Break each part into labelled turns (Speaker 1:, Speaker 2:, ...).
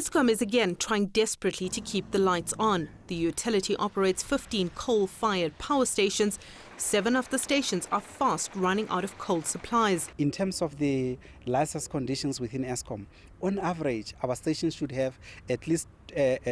Speaker 1: Eskom is again trying desperately to keep the lights on. The utility operates 15 coal-fired power stations. 7 of the stations are fast running out of coal supplies.
Speaker 2: In terms of the license conditions within Eskom, on average, our stations should have at least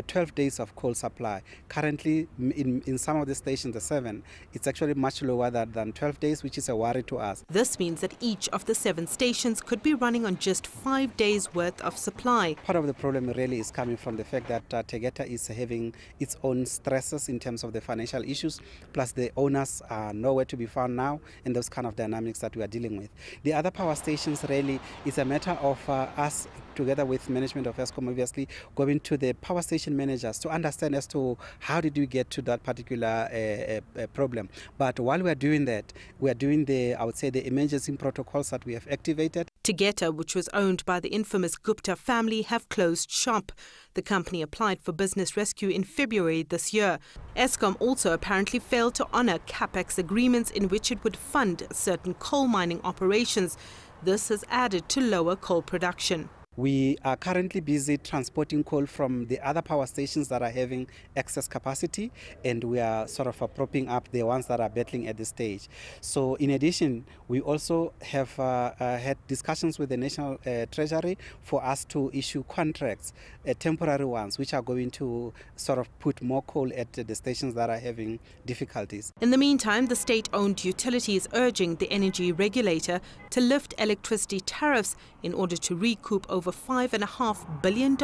Speaker 2: 12 days of coal supply. Currently, in some of the stations, the 7, it's actually much lower than 12 days, which is a worry to us.
Speaker 1: This means that each of the 7 stations could be running on just 5 days' worth of supply.
Speaker 2: Part of the problem really is coming from the fact that Tegeta is having its own stresses in terms of the financial issues, plus the owners are nowhere to be found now, and those kind of dynamics that we are dealing with. The other power stations really is a matter of us, together with management of Eskom, obviously, going to the power station managers to understand as to how did we get to that particular problem. But while we are doing that, we are doing I would say, the emergency protocols that we have activated.
Speaker 1: Tegeta, which was owned by the infamous Gupta family, have closed shop. The company applied for business rescue in February this year. Eskom also apparently failed to honour capex agreements in which it would fund certain coal mining operations. This has added to lower coal production.
Speaker 2: We are currently busy transporting coal from the other power stations that are having excess capacity, and we are sort of propping up the ones that are battling at this stage. So in addition, we also have had discussions with the National Treasury for us to issue contracts, temporary ones, which are going to sort of put more coal at the stations that are having difficulties.
Speaker 1: In the meantime, the state-owned utility is urging the energy regulator to lift electricity tariffs in order to recoup over $5.5 billion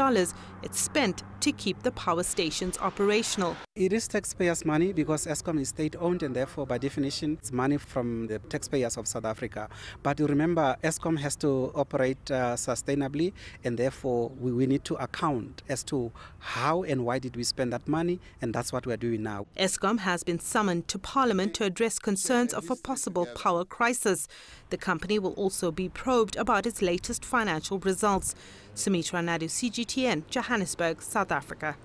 Speaker 1: it's spent to keep the power stations operational.
Speaker 2: It is taxpayers' money because Eskom is state-owned, and therefore, by definition, it's money from the taxpayers of South Africa. But remember, Eskom has to operate sustainably, and therefore, we need to account as to how and why did we spend that money, and that's what we're doing now.
Speaker 1: Eskom has been summoned to Parliament to address concerns of a possible power crisis. The company will also be probed about its latest financial results. Sumitra, Nydoo, CGTN, Johannesburg, South Africa.